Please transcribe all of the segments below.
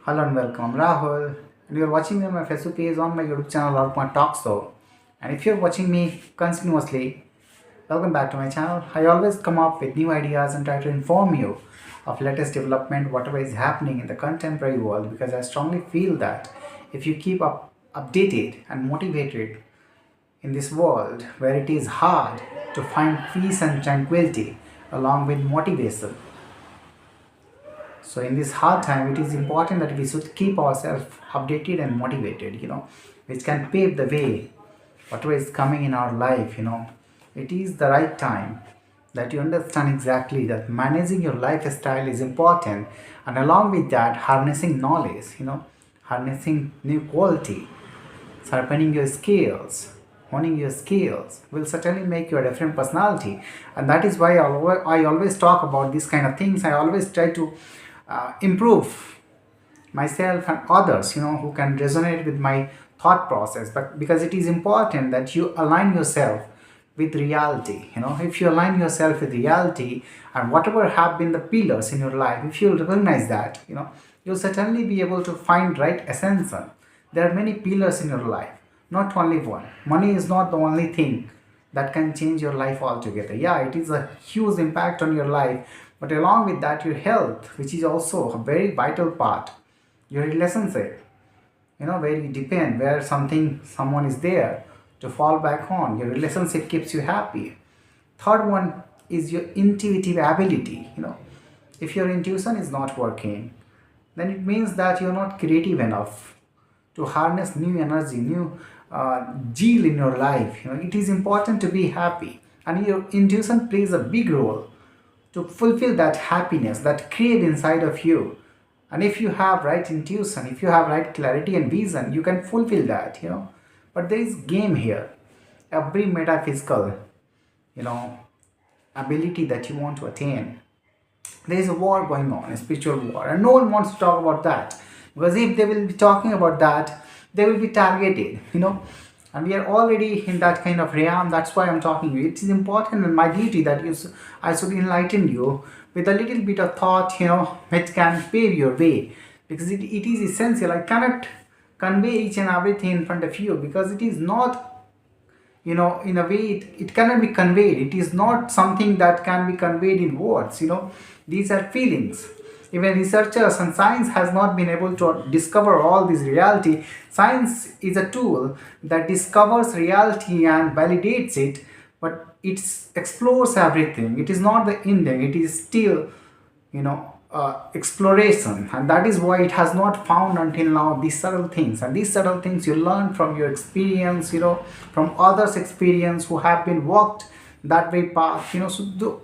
Hello and welcome, Rahul. And you're watching me on my Facebook page on my YouTube channel or my talk show. And if you're watching me continuously, welcome back to my channel. I always come up with new ideas and try to inform you of latest development, whatever is happening in the contemporary world, because I strongly feel that if you keep updated and motivated in this world where it is hard to find peace and tranquility along with motivation, so in this hard time, it is important that we should keep ourselves updated and motivated, which can pave the way, whatever is coming in our life. It is the right time that you understand exactly that managing your lifestyle is important, and along with that, harnessing knowledge, harnessing new quality, sharpening your skills, honing your skills will certainly make you a different personality. And that is why I always talk about these kind of things. I always try to improve myself and others, who can resonate with my thought process. But because it is important that you align yourself with reality, if you align yourself with reality and whatever have been the pillars in your life, if you recognize that, you'll certainly be able to find right ascension. There are many pillars in your life, not only one. Money is not the only thing that can change your life altogether. Yeah, it is a huge impact on your life, but along with that, your health, which is also a very vital part, your relationship, where you depend, where someone is there to fall back on. Your relationship keeps you happy. Third one is your intuitive ability. If your intuition is not working, then it means that you're not creative enough to harness new energy, new zeal in your life. It is important to be happy, and your intuition plays a big role to fulfill that happiness, that crave inside of you. And if you have right intuition, if you have right clarity and vision, you can fulfill that. But there is game here. Every metaphysical, you know, ability that you want to attain, there is a war going on, a spiritual war, and no one wants to talk about that, because if they will be talking about that, they will be targeted. And we are already in that kind of realm. That's why I'm talking to you. It is important and my duty that I should enlighten you with a little bit of thought, which can pave your way, because it is essential. I cannot convey each and everything in front of you, because it is not, in a way, it cannot be conveyed. It is not something that can be conveyed in words. These are feelings. Even researchers and science has not been able to discover all this reality. Science is a tool that discovers reality and validates it, but it explores everything. It is not the ending. It is still, exploration, and that is why it has not found until now these subtle things. And these subtle things you learn from your experience, from others' experience who have been walked that way path.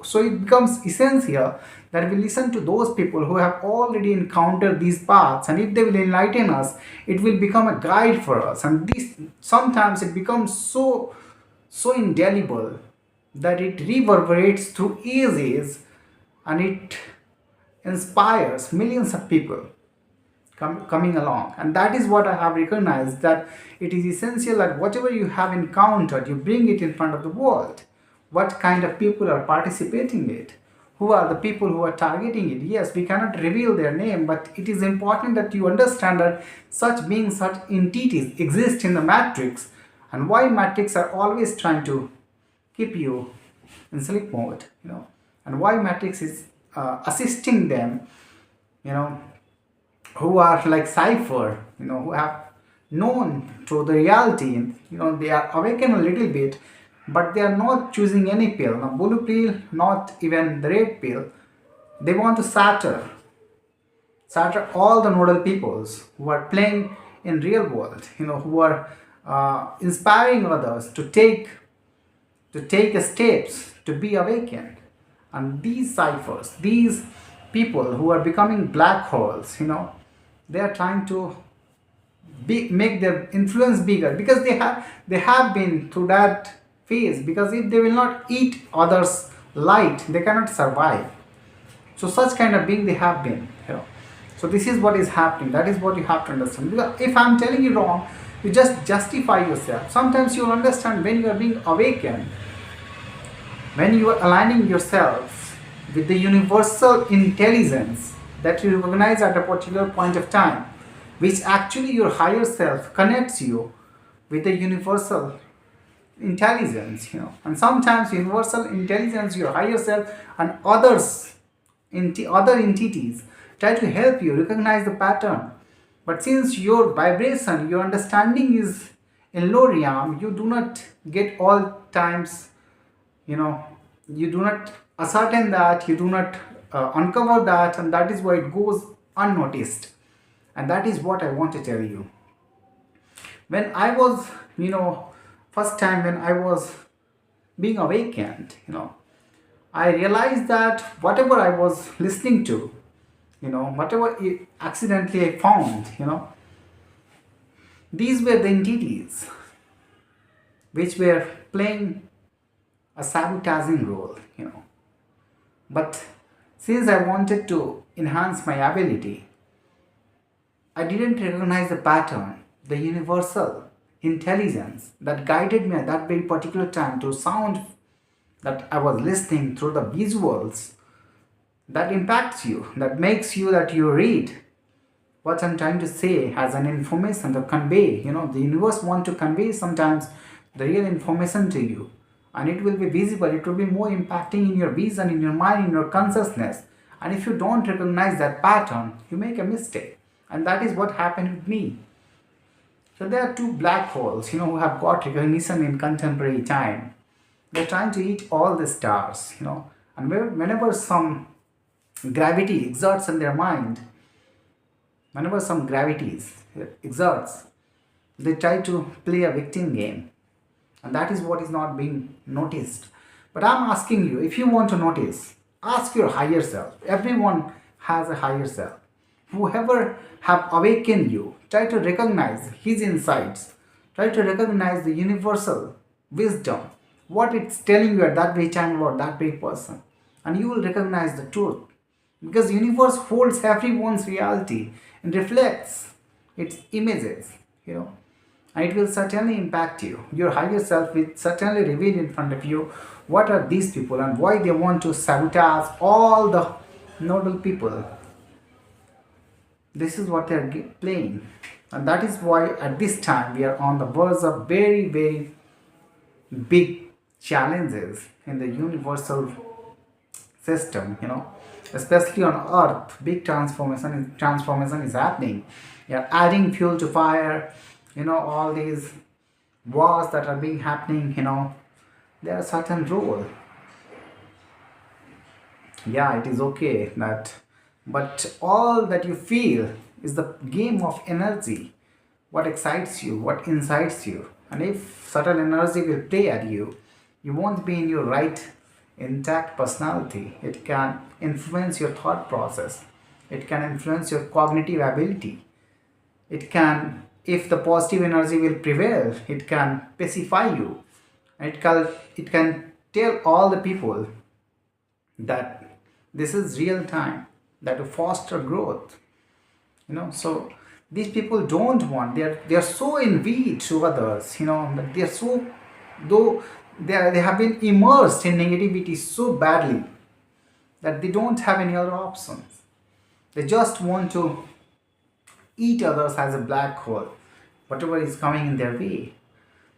So it becomes essential that we listen to those people who have already encountered these paths, and if they will enlighten us, it will become a guide for us. And this sometimes it becomes so indelible that it reverberates through ages, and it inspires millions of people coming along. And that is what I have recognized, that it is essential that whatever you have encountered, you bring it in front of the world. What kind of people are participating in it? Who are the people who are targeting it? Yes, we cannot reveal their name, but it is important that you understand that such beings, such entities exist in the matrix, and why matrix are always trying to keep you in sleep mode, and why matrix is assisting them, who are like cipher, who have known through the reality, they are awakened a little bit, but they are not choosing any pill. Now, blue pill, not even the red pill. They want to shatter all the nodal peoples who are playing in real world, who are inspiring others to take steps to be awakened. And these ciphers, these people who are becoming black holes, they are trying to make their influence bigger, because they have been through that phase. Because if they will not eat others light, they cannot survive. So such kind of being they have been. So this is what is happening. That is what you have to understand. Because if I'm telling you wrong, you just justify yourself. Sometimes you will understand when you are being awakened, when you are aligning yourself with the universal intelligence that you recognize at a particular point of time, which actually your higher self connects you with the universal intelligence, and sometimes universal intelligence, your higher self, and other entities try to help you recognize the pattern. But since your vibration, your understanding is in low realm, you do not get all times, you know you do not ascertain that, you do not uncover that, and that is why it goes unnoticed. And that is what I want to tell you. When I was, first time when I was being awakened, I realized that whatever I was listening to, whatever accidentally I found, these were the entities which were playing a sabotaging role, But since I wanted to enhance my ability, I didn't recognize the pattern, the universal intelligence that guided me at that very particular time through sound that I was listening, through the visuals that impacts you, that makes you that you read what I'm trying to say as an information to convey. The universe want to convey sometimes the real information to you, and it will be visible, it will be more impacting in your vision, in your mind, in your consciousness. And if you don't recognize that pattern, you make a mistake. And that is what happened with me. So there are two black holes, who have got recognition in contemporary time. They're trying to eat all the stars, and whenever some gravity exerts in their mind, whenever some gravities exerts, they try to play a victim game, and that is what is not being noticed. But I'm asking you, if you want to notice, ask your higher self. Everyone has a higher self. Whoever have awakened you, try to recognize his insights, try to recognize the universal wisdom, what it's telling you at that very time about that very person, and you will recognize the truth. Because the universe holds everyone's reality and reflects its images, and it will certainly impact you. Your higher self will certainly reveal in front of you what are these people and why they want to sabotage all the noble people. This is what they are playing, and that is why at this time we are on the verge of very, very big challenges in the universal system, especially on earth. Big transformation is happening. You're adding fuel to fire, all these wars that are being happening, there are certain role. Yeah, it is okay that, but all that you feel is the game of energy, what excites you, what incites you. And if certain energy will play at you, you won't be in your right intact personality. It can influence your thought process, it can influence your cognitive ability. It can, if the positive energy will prevail, it can pacify you. It can tell all the people that this is real time, that to foster growth. So these people don't want, they are so envied to others, that they are so, though they have been immersed in negativity so badly that they don't have any other options. They just want to eat others as a black hole, whatever is coming in their way.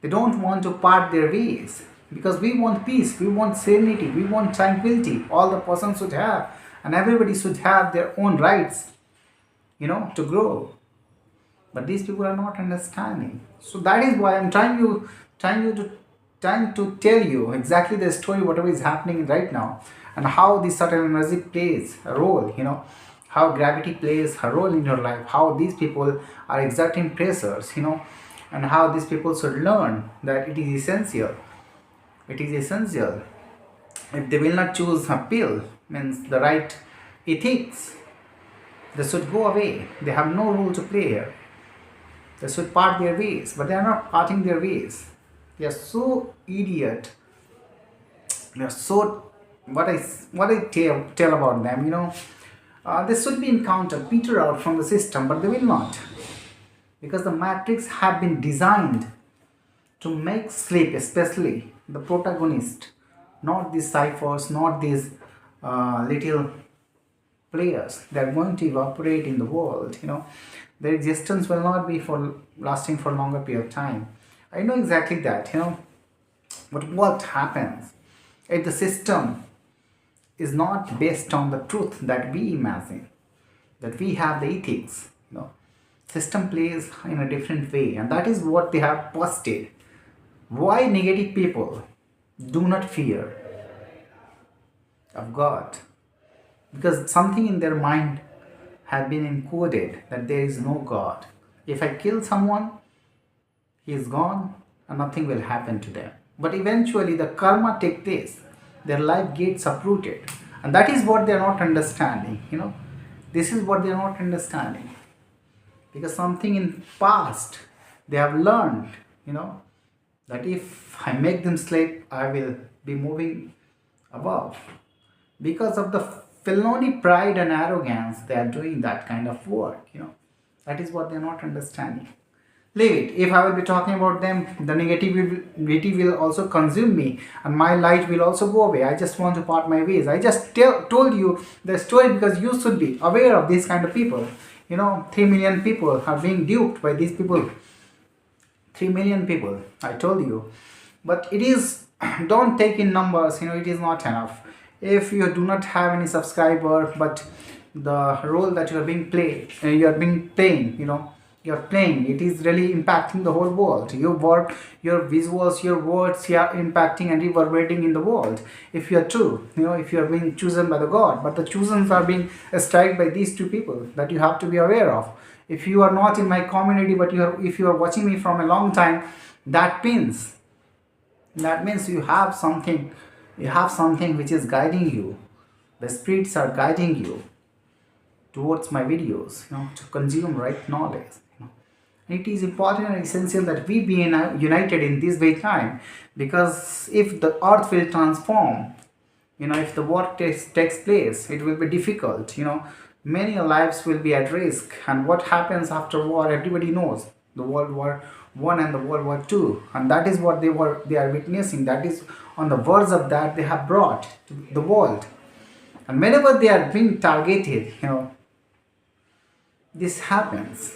They don't want to part their ways, because we want peace, we want serenity, we want tranquility. All the persons should have, and everybody should have their own rights, to grow. But these people are not understanding. So that is why I'm trying to tell you exactly the story, whatever is happening right now, and how this certain energy plays a role. How gravity plays a role in your life, how these people are exerting pressures, and how these people should learn that it is essential. It is essential. If they will not choose a pill, means the right ethics, they should go away. They have no role to play here. They should part their ways, but they are not parting their ways. They are so idiot. They are so, what I tell about them, they should be encountered, peter out from the system, but they will not, because the matrix have been designed to make sleep, especially the protagonist, not these ciphers, not these little players. They are going to evaporate in the world. Their existence will not be for lasting for a longer period of time. I know exactly that. But what happens if the system is not based on the truth that we imagine, that we have the ethics? System plays in a different way, and that is what they have posted. Why negative people do not fear of God? Because something in their mind has been encoded that there is no God. If I kill someone, he is gone and nothing will happen to them. But eventually the karma takes place. Their life gets uprooted. And that is what they are not understanding. This is what they are not understanding. Because something in past they have learned, that if I make them sleep, I will be moving above. Because of the felony pride and arrogance, they are doing that kind of work. That is what they are not understanding. Leave it. If I will be talking about them, the negativity will also consume me, and my light will also go away. I just want to part my ways. I just told you the story because you should be aware of these kind of people. 3 million people are being duped by these people. 3 million people, I told you. But it is, don't take in numbers, it is not enough. If you do not have any subscriber, but the role that you are being playing, you're playing, it is really impacting the whole world. Your work, your visuals, your words are impacting and reverberating in the world. If you are true, if you are being chosen by the God, but the chosen are being struck by these two people that you have to be aware of. If you are not in my community, but if you are watching me from a long time, that means you have something which is guiding you. The spirits are guiding you towards my videos, to consume right knowledge. It is important and essential that we be united in this way time, because if the earth will transform, if the war takes place, it will be difficult. Many lives will be at risk, and what happens after war, everybody knows. The World War I and the World War II, and that is what they are witnessing. That is on the verge of that they have brought to the world, and whenever they are being targeted, this happens.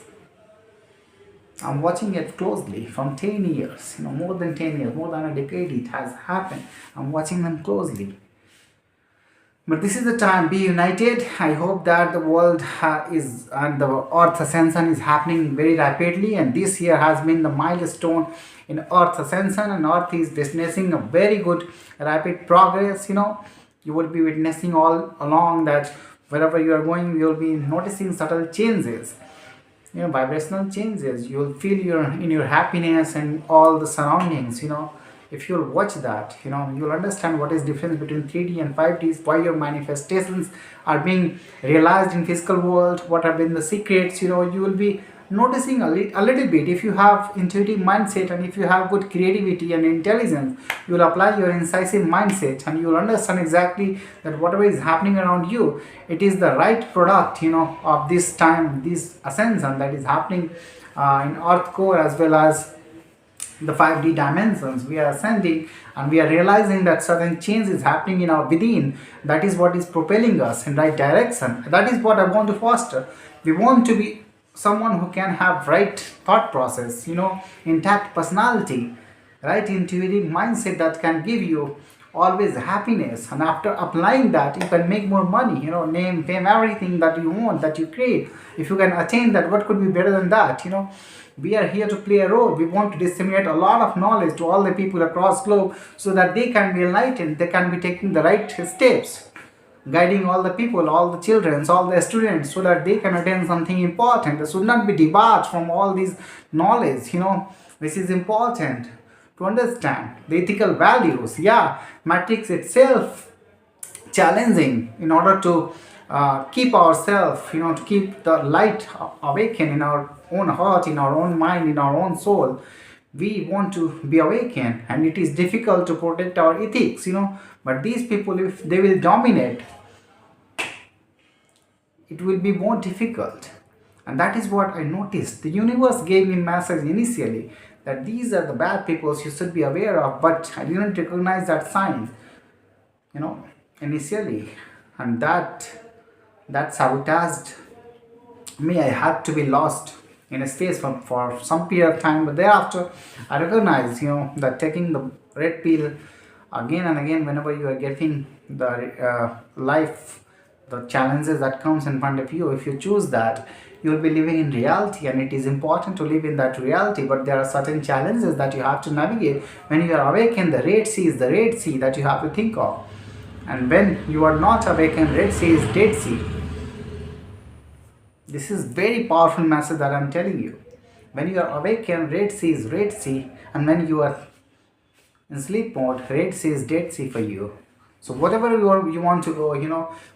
I'm watching it closely from 10 years, more than 10 years, more than a decade it has happened. I'm watching them closely. But this is the time, be united. I hope that the world is, and the Earth ascension is happening very rapidly, and this year has been the milestone in Earth ascension, and Earth is witnessing a very good rapid progress. You will be witnessing all along that wherever you are going, you will be noticing subtle changes. Vibrational changes. You'll feel in your happiness and all the surroundings. If you'll watch that, you'll understand what is difference between 3D and 5D, why your manifestations are being realized in physical world, what have been the secrets. You will be noticing a little bit. If you have intuitive mindset, and if you have good creativity and intelligence, you will apply your incisive mindset, and you will understand exactly that whatever is happening around you, it is the right product of this time, this ascension that is happening in earth core, as well as the 5D dimensions. We are ascending, and we are realizing that certain change is happening in our within. That is what is propelling us in right direction. That is what I want to foster. We want to be someone who can have right thought process, intact personality, right intuitive mindset that can give you always happiness, and after applying that you can make more money, name, fame, everything that you want, that you create. If you can attain that, what could be better than that? We are here to play a role. We want to disseminate a lot of knowledge to all the people across globe, so that they can be enlightened, they can be taking the right steps, guiding all the people, all the children, all the students, so that they can attain something important. They should not be debarred from all these knowledge. This is important to understand the ethical values. Matrix itself challenging in order to keep ourselves, to keep the light awakened in our own heart, in our own mind, in our own soul. We want to be awakened, and it is difficult to protect our ethics, but these people, if they will dominate, it will be more difficult. And that is what I noticed. The universe gave me message initially that these are the bad people you should be aware of, but I didn't recognize that sign, initially. And that that sabotaged me. I had to be lost in a space for some period of time, but thereafter I recognized, that taking the red pill again and again whenever you are getting the life, the challenges that comes in front of you, if you choose that, you will be living in reality, and it is important to live in that reality. But there are certain challenges that you have to navigate. When you are awakened, the red sea is the red sea that you have to think of, and when you are not awakened, red sea is dead sea. This is very powerful message that I'm telling you. When you are awakened, Red Sea is Red Sea, and when you are in sleep mode, Red Sea is Dead Sea for you. So whatever you want to go,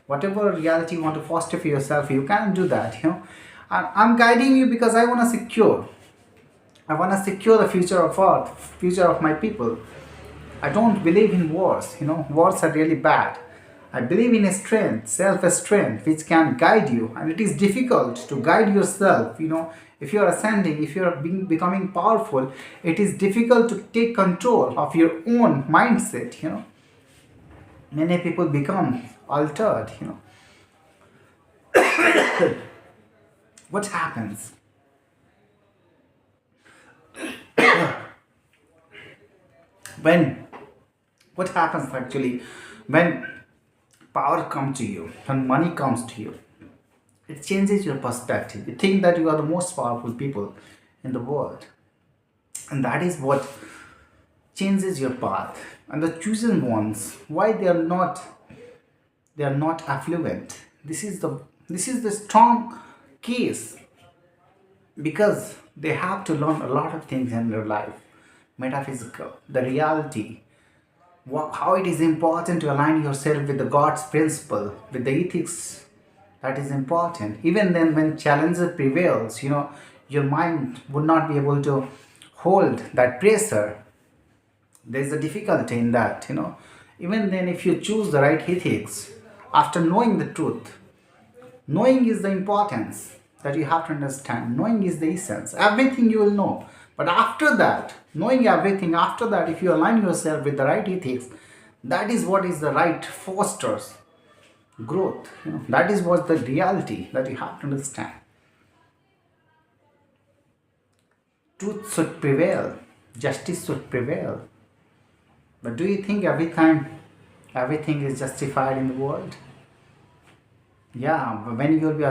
whatever reality you want to foster for yourself, you can do that. I'm guiding you because I want to secure the future of Earth, future of my people. I don't believe in wars. Wars are really bad. I believe in a strength, self-strength, which can guide you. And it is difficult to guide yourself. If you are ascending, if you are becoming powerful, it is difficult to take control of your own mindset. Many people become altered. What happens? when what happens actually when power comes to you, when money comes to you, it changes your perspective. You think that you are the most powerful people in the world, and that is what changes your path. And the chosen ones, why they are not affluent. This is the strong case, because they have to learn a lot of things in their life, metaphysical, the reality, how it is important to align yourself with the God's principle, with the ethics. That is important. Even then, when challenges prevails, your mind would not be able to hold that pressure. There is a difficulty in that. Even then, if you choose the right ethics, after knowing the truth, knowing is the importance that you have to understand. Knowing is the essence. Everything you will know. But after that, knowing everything, after that, if you align yourself with the right ethics, that is what is the right fosters growth. That is what the reality that you have to understand. Truth should prevail. Justice should prevail. But do you think every time everything is justified in the world? Yeah, but when you will be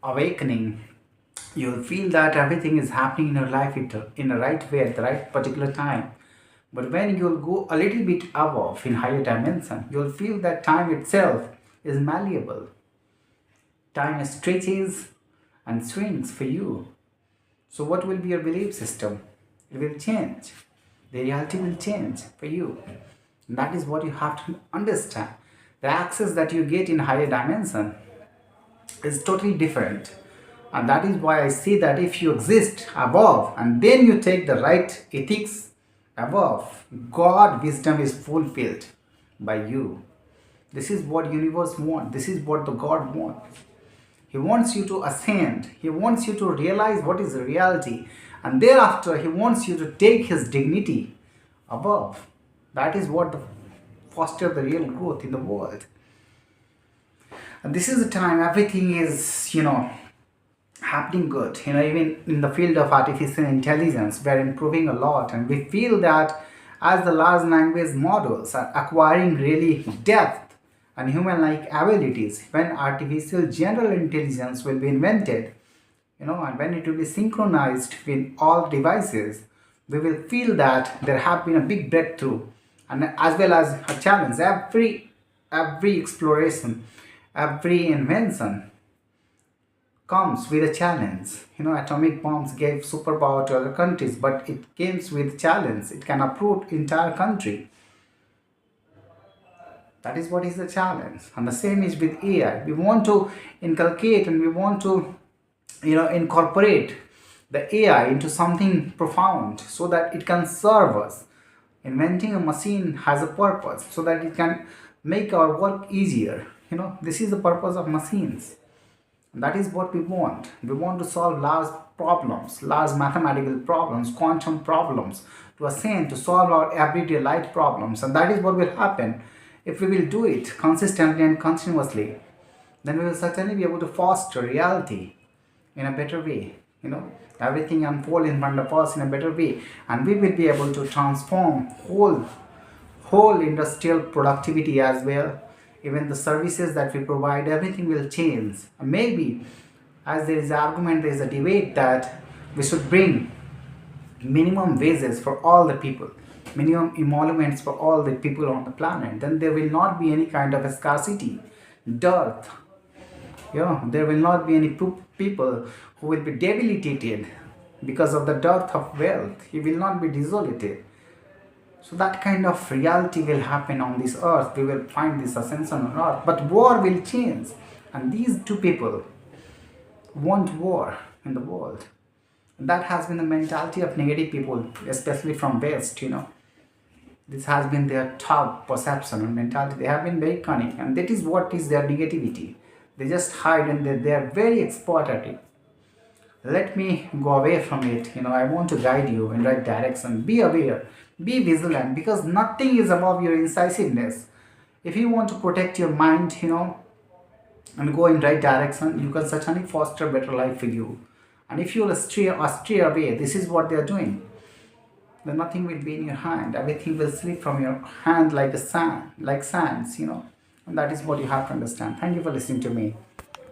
awakening, you'll feel that everything is happening in your life in the right way at the right particular time. But when you'll go a little bit above in higher dimension, you'll feel that time itself is malleable. Time stretches and swings for you. So what will be your belief system? It will change. The reality will change for you. And that is what you have to understand. The access that you get in higher dimension is totally different. And that is why I say that if you exist above and then you take the right ethics above, God wisdom is fulfilled by you. This is what universe wants. This is what the God wants. He wants you to ascend. He wants you to realize what is the reality. And thereafter, He wants you to take His dignity above. That is what foster the real growth in the world. And this is the time everything is, happening good. Even in the field of artificial intelligence, we're improving a lot. And we feel that as the large language models are acquiring really depth and human-like abilities, when artificial general intelligence will be invented, and when it will be synchronized with all devices, we will feel that there have been a big breakthrough, and as well as a challenge. Every exploration, every invention comes with a challenge. Atomic bombs gave superpower to other countries, but it comes with challenge. It can uproot entire country. That is what is the challenge. And the same is with AI. We want to inculcate and we want to, incorporate the AI into something profound so that it can serve us. Inventing a machine has a purpose so that it can make our work easier. This is the purpose of machines. That is what we want. We want to solve large problems, large mathematical problems, quantum problems, to ascend, to solve our everyday life problems. And that is what will happen if we will do it consistently and continuously. then we will certainly be able to foster reality in a better way. Everything unfold in front of us in a better way, and we will be able to transform whole industrial productivity as well. Even the services that we provide, everything will change. Maybe, as there is argument, there is a debate that we should bring minimum wages for all the people, minimum emoluments for all the people on the planet. Then there will not be any kind of a scarcity, dearth. There will not be any people who will be debilitated because of the dearth of wealth. He will not be desolated. So that kind of reality will happen on this earth. We will find this ascension on earth. But war will change. And these two people want war in the world. That has been the mentality of negative people, especially from West. This has been their thought, perception, and mentality. They have been very cunning, and that is what is their negativity. They just hide, and they are very expert at it. Let me go away from it. I want to guide you in right direction. Be aware, be vigilant, because nothing is above your incisiveness. If you want to protect your mind, and go in right direction, you can certainly foster a better life for you. And if you will stray away, this is what they are doing. Then nothing will be in your hand. Everything will slip from your hand like sands. And that is what you have to understand. Thank you for listening to me.